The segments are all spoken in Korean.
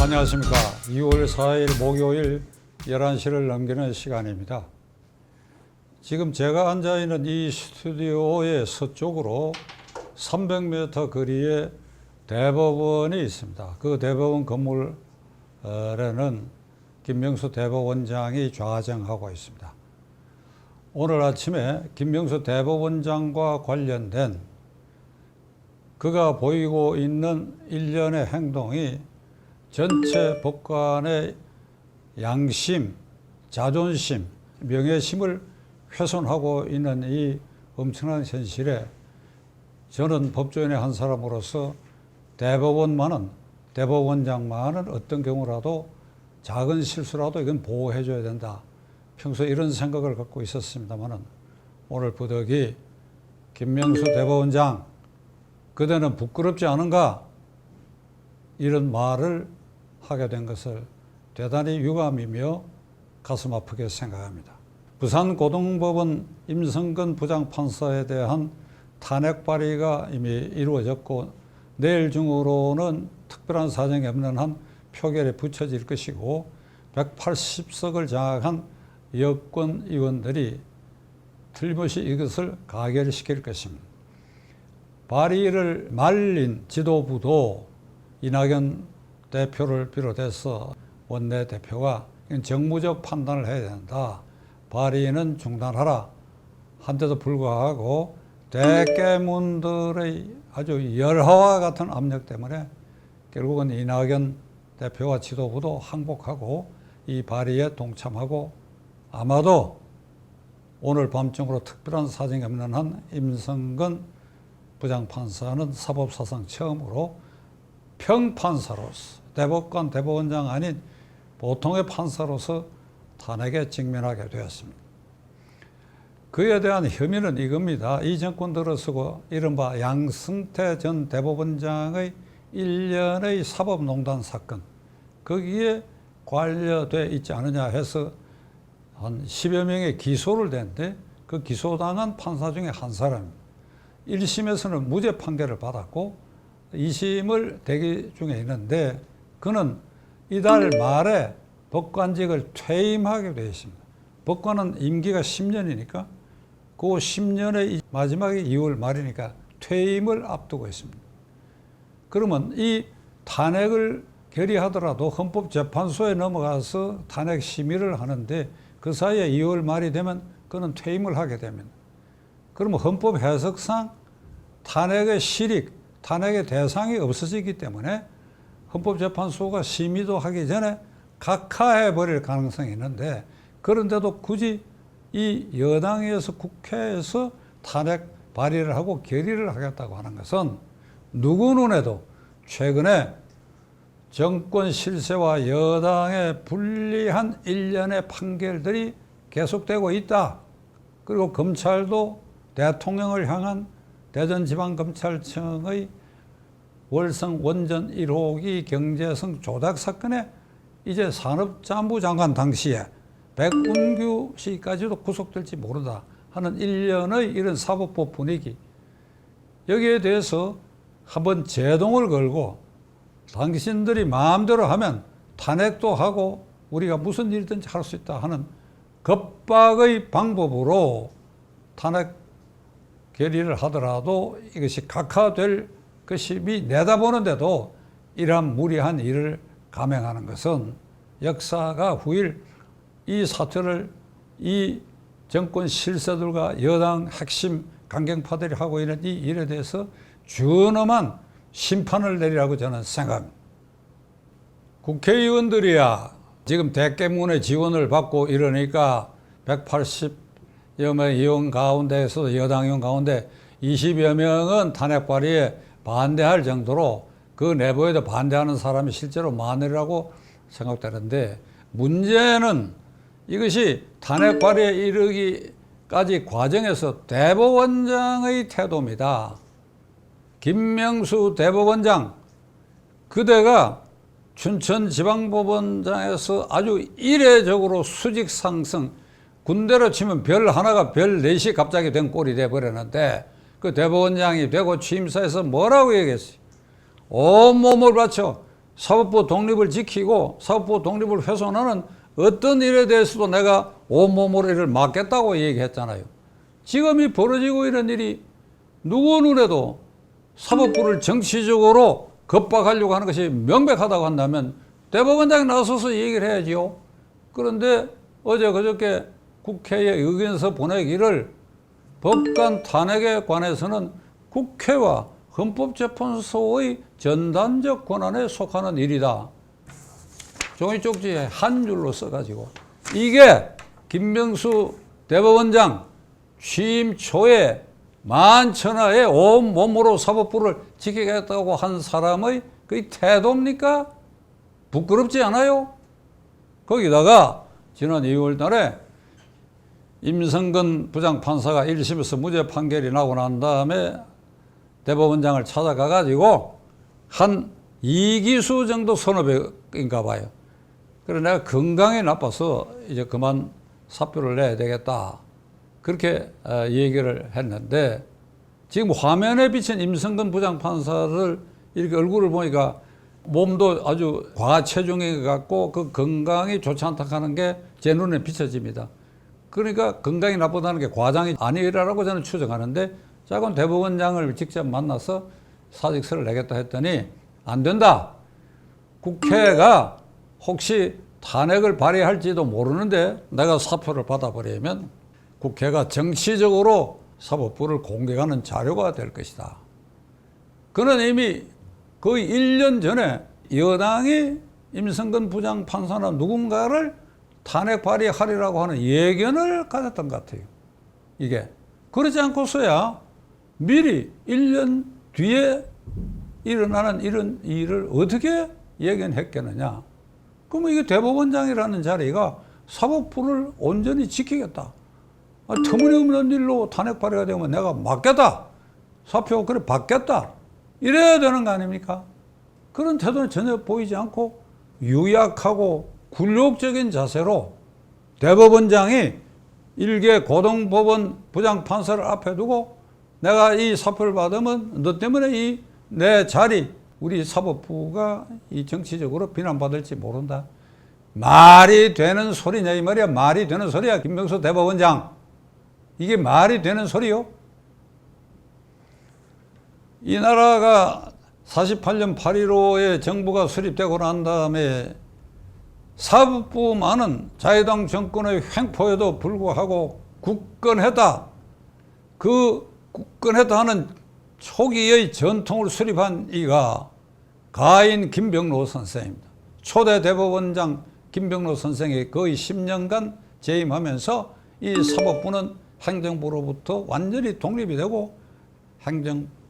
안녕하십니까. 2월 4일 목요일 11시를 넘기는 시간입니다. 지금 제가 앉아있는 이 스튜디오의 서쪽으로 300m 거리에 대법원이 있습니다. 그 대법원 건물에는 김명수 대법원장이 좌정하고 있습니다. 오늘 아침에 김명수 대법원장과 관련된 그가 보이고 있는 일련의 행동이 전체 법관의 양심, 자존심, 명예심을 훼손하고 있는 이 엄청난 현실에 저는 법조인의 한 사람으로서 대법원장만은 어떤 경우라도 작은 실수라도 이건 보호해줘야 된다. 평소에 이런 생각을 갖고 있었습니다만은 오늘 부득이 김명수 대법원장 그대는 부끄럽지 않은가? 이런 말을 하게 된 것을 대단히 유감이며 가슴 아프게 생각합니다. 부산고등법원 임성근 부장판사에 대한 탄핵 발의가 이미 이루어졌고 내일 중으로는 특별한 사정이 없는 한 표결에 붙여질 것이고 180석을 장악한 여권 의원들이 틀림없이 이것을 가결시킬 것입니다. 발의를 말린 지도부도 이낙연 대표를 비롯해서 원내대표가 정무적 판단을 해야 된다. 발의는 중단하라. 한데도 불구하고 대깨문들의 아주 열화와 같은 압력 때문에 결국은 이낙연 대표와 지도부도 항복하고 이 발의에 동참하고 아마도 오늘 밤중으로 특별한 사정이 없는 한 임성근 부장판사는 사법사상 처음으로 평판사로서 대법관 대법원장 아닌 보통의 판사로서 탄핵에 직면하게 되었습니다. 그에 대한 혐의는 이겁니다. 이 정권 들어서고 이른바 양승태 전 대법원장의 일련의 사법농단 사건 거기에 관여되어 있지 않느냐 해서 한 10여 명의 기소를 됐는데 그 기소당한 판사 중에 한 사람입니다. 1심에서는 무죄 판결을 받았고 2심을 대기 중에 있는데 그는 이달 말에 법관직을 퇴임하게 되어 있습니다. 법관은 임기가 10년이니까 그 10년의 마지막이 2월 말이니까 퇴임을 앞두고 있습니다. 그러면 이 탄핵을 결의하더라도 헌법재판소에 넘어가서 탄핵 심의를 하는데 그 사이에 2월 말이 되면 그는 퇴임을 하게 됩니다. 그러면 헌법 해석상 탄핵의 실익, 탄핵의 대상이 없어지기 때문에 헌법재판소가 심의도 하기 전에 각하해버릴 가능성이 있는데 그런데도 굳이 이 여당에서 국회에서 탄핵 발의를 하고 결의를 하겠다고 하는 것은 누구 눈에도 최근에 정권 실세와 여당의 불리한 일련의 판결들이 계속되고 있다. 그리고 검찰도 대통령을 향한 대전지방검찰청의 월성 원전 1호기 경제성 조작 사건에 이제 산업자부 장관 당시에 백운규 씨까지도 구속될지 모르다 하는 일련의 이런 사법부 분위기 여기에 대해서 한번 제동을 걸고 당신들이 마음대로 하면 탄핵도 하고 우리가 무슨 일이든지 할 수 있다 하는 겁박의 방법으로 탄핵 결의를 하더라도 이것이 각하될 것임이 내다보는데도 이러한 무리한 일을 감행하는 것은 역사가 후일 이 사태를 이 정권 실세들과 여당 핵심 강경파들이 하고 있는 이 일에 대해서 준엄한 심판을 내리라고 저는 생각합니다. 국회의원들이야 지금 대깨문의 지원을 받고 이러니까 180여 명의 의원 가운데에서 여당 의원 가운데 20여 명은 탄핵 발의에 반대할 정도로 그 내부에도 반대하는 사람이 실제로 많으리라고 생각되는데 문제는 이것이 탄핵 발의에 이르기까지 과정에서 대법원장의 태도입니다. 김명수 대법원장 그대가 춘천지방법원장에서 아주 이례적으로 수직 상승 군대로 치면 별 하나가 별 넷이 갑자기 된 꼴이 돼버렸는데 그 대법원장이 되고 취임사에서 뭐라고 얘기했어요? 온몸을 바쳐 사법부 독립을 지키고 사법부 독립을 훼손하는 어떤 일에 대해서도 내가 온몸으로 이를 막겠다고 얘기했잖아요. 지금 이 벌어지고 있는 일이 누구 눈에도 사법부를 정치적으로 겁박하려고 하는 것이 명백하다고 한다면 대법원장이 나서서 얘기를 해야지요. 그런데 어제 그저께 국회에 의견서 보내기를 법관 탄핵에 관해서는 국회와 헌법재판소의 전단적 권한에 속하는 일이다. 종이 쪽지에 한 줄로 써가지고 이게 김명수 대법원장 취임 초에 만천하에 온몸으로 사법부를 지키겠다고 한 사람의 그 태도입니까? 부끄럽지 않아요? 거기다가 지난 2월 달에 임성근 부장판사가 1심에서 무죄 판결이 나고 난 다음에 대법원장을 찾아가 가지고 한 2기수 정도 선업인가 봐요. 그래서 내가 건강이 나빠서 이제 그만 사표를 내야 되겠다. 그렇게 얘기를 했는데 지금 화면에 비친 임성근 부장판사를 이렇게 얼굴을 보니까 몸도 아주 과체중인 것 같고 그 건강이 좋지 않다 하는 게 제 눈에 비춰집니다. 그러니까 건강이 나쁘다는 게 과장이 아니라고 저는 추정하는데 자꾸 대법원장을 직접 만나서 사직서를 내겠다 했더니 안 된다. 국회가 혹시 탄핵을 발의할지도 모르는데 내가 사표를 받아버리면 국회가 정치적으로 사법부를 공격하는 자료가 될 것이다. 그는 이미 거의 1년 전에 여당이 임성근 부장판사나 누군가를 탄핵 발의하리라고 하는 예견을 가졌던 것 같아요. 이게 그렇지 않고서야 미리 1년 뒤에 일어나는 이런 일을 어떻게 예견했겠느냐. 그러면 이게 대법원장이라는 자리가 사법부를 온전히 지키겠다. 터무니없는 일로 탄핵 발의가 되면 내가 막겠다. 사표 그래 받겠다. 이래야 되는 거 아닙니까? 그런 태도는 전혀 보이지 않고 유약하고 굴욕적인 자세로 대법원장이 일개 고등법원 부장판사를 앞에 두고 내가 이 사표를 받으면 너 때문에 이 내 자리 우리 사법부가 이 정치적으로 비난받을지 모른다. 말이 되는 소리냐 이 말이야. 말이 되는 소리야. 김명수 대법원장. 이게 말이 되는 소리요? 이 나라가 48년 8.15에 정부가 수립되고 난 다음에 사법부만은 자유당 정권의 횡포에도 불구하고 굳건했다. 그 굳건했다 하는 초기의 전통을 수립한 이가 가인 김병로 선생입니다. 초대 대법원장 김병로 선생이 거의 10년간 재임하면서 이 사법부는 행정부로부터 완전히 독립이 되고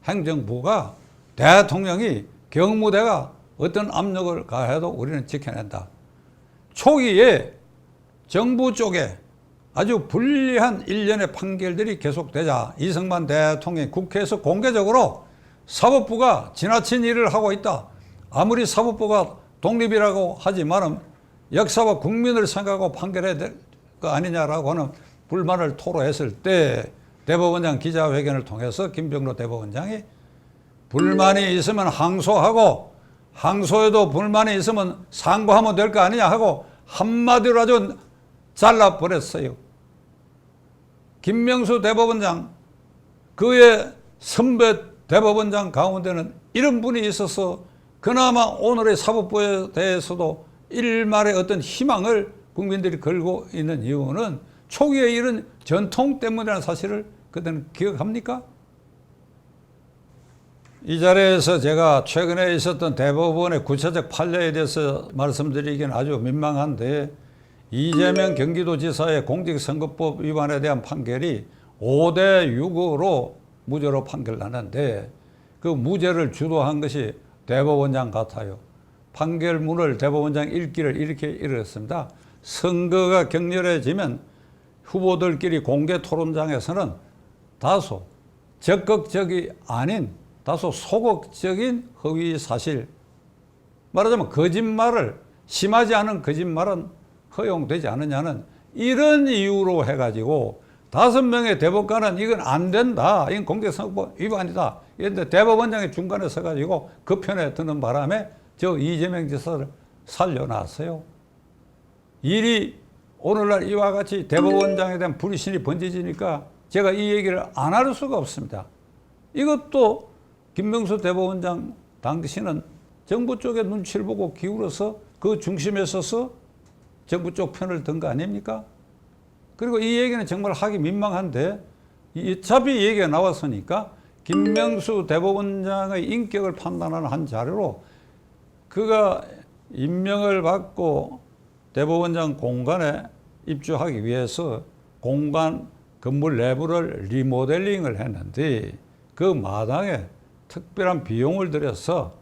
행정부가 대통령이 경무대가 어떤 압력을 가해도 우리는 지켜낸다. 초기에 정부 쪽에 아주 불리한 일련의 판결들이 계속되자 이승만 대통령이 국회에서 공개적으로 사법부가 지나친 일을 하고 있다. 아무리 사법부가 독립이라고 하지만은 역사와 국민을 생각하고 판결해야 될 거 아니냐라고 하는 불만을 토로했을 때 대법원장 기자회견을 통해서 김병로 대법원장이 불만이 있으면 항소하고 항소에도 불만이 있으면 상고하면 될 거 아니냐 하고 한마디로 아주 잘라버렸어요. 김명수 대법원장, 그의 선배 대법원장 가운데는 이런 분이 있어서 그나마 오늘의 사법부에 대해서도 일말의 어떤 희망을 국민들이 걸고 있는 이유는 초기에 이런 전통 때문이라는 사실을 그들은 기억합니까? 이 자리에서 제가 최근에 있었던 대법원의 구체적 판례에 대해서 말씀드리기는 아주 민망한데 이재명 경기도지사의 공직선거법 위반에 대한 판결이 5대 6으로 무죄로 판결나는데 그 무죄를 주도한 것이 대법원장 같아요. 판결문을 대법원장 읽기를 이렇게 읽었습니다. 선거가 격렬해지면 후보들끼리 공개 토론장에서는 다소 적극적이 아닌 다소 소극적인 허위 사실, 말하자면 거짓말을, 심하지 않은 거짓말은 허용되지 않느냐는 이런 이유로 해가지고 5명의 대법관은 이건 안 된다. 이건 공직선거법 위반이다. 이런데 대법원장이 중간에 서가지고 그 편에 드는 바람에 저 이재명 지사를 살려놨어요. 일이 오늘날 이와 같이 대법원장에 대한 불신이 번져지니까 제가 이 얘기를 안 할 수가 없습니다. 이것도 김명수 대법원장 당시는 정부 쪽의 눈치를 보고 기울어서 그 중심에 서서 정부 쪽 편을 든 거 아닙니까? 그리고 이 얘기는 정말 하기 민망한데 어차피 얘기가 나왔으니까 김명수 대법원장의 인격을 판단하는 한 자료로 그가 임명을 받고 대법원장 공간에 입주하기 위해서 공간 건물 내부를 리모델링을 했는데 그 마당에 특별한 비용을 들여서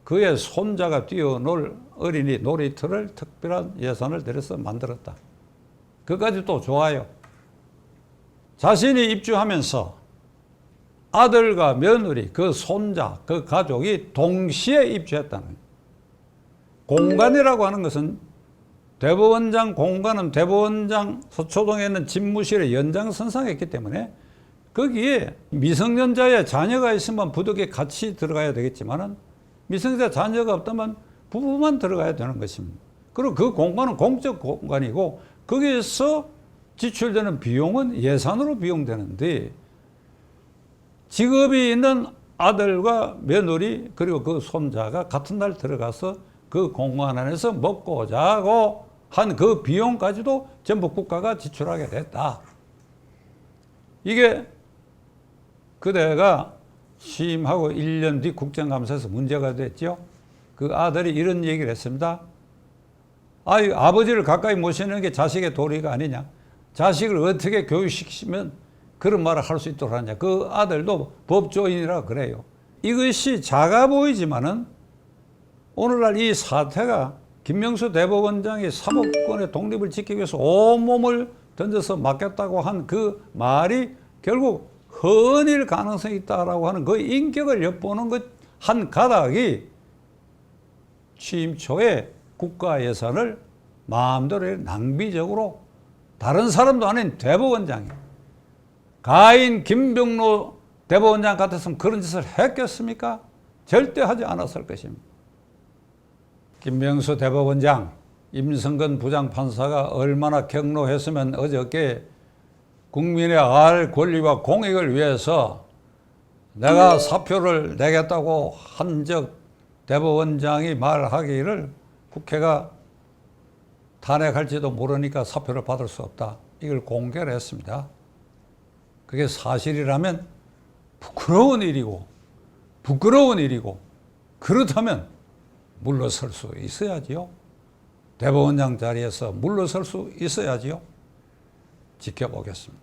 그의 손자가 뛰어놀 어린이 놀이터를 특별한 예산을 들여서 만들었다. 그까지 또 좋아요. 자신이 입주하면서 아들과 며느리, 그 손자, 그 가족이 동시에 입주했다는 거예요. 공간이라고 하는 것은 대법원장 공간은 대법원장 서초동에 있는 집무실의 연장선상에 있기 때문에 거기에 미성년자의 자녀가 있으면 부득이 같이 들어가야 되겠지만은 미성년자 자녀가 없다면 부부만 들어가야 되는 것입니다. 그리고 그 공간은 공적 공간이고 거기에서 지출되는 비용은 예산으로 비용되는데 직업이 있는 아들과 며느리 그리고 그 손자가 같은 날 들어가서 그 공간 안에서 먹고 자고 한 그 비용까지도 전부 국가가 지출하게 됐다. 이게 그대가 취임하고 1년 뒤 국정감사에서 문제가 됐죠. 그 아들이 이런 얘기를 했습니다. 아버지를 가까이 모시는 게 자식의 도리가 아니냐. 자식을 어떻게 교육시키면 그런 말을 할 수 있도록 하냐. 그 아들도 법조인이라 그래요. 이것이 작아 보이지만은 오늘날 이 사태가 김명수 대법원장이 사법권의 독립을 지키기 위해서 온몸을 던져서 맡겼다고 한 그 말이 결국 헌일 가능성이 있다라고 하는 그 인격을 엿보는 것 한 가닥이 취임 초에 국가 예산을 마음대로 낭비적으로 다른 사람도 아닌 대법원장이 가인 김병로 대법원장 같았으면 그런 짓을 했겠습니까? 절대 하지 않았을 것입니다. 김명수 대법원장, 임성근 부장판사가 얼마나 격노했으면 어저께 국민의 알 권리와 공익을 위해서 내가 사표를 내겠다고 한 적 대법원장이 말하기를 국회가 탄핵할지도 모르니까 사표를 받을 수 없다. 이걸 공개를 했습니다. 그게 사실이라면 부끄러운 일이고 그렇다면 물러설 수 있어야지요. 대법원장 자리에서 물러설 수 있어야지요. 지켜보겠습니다.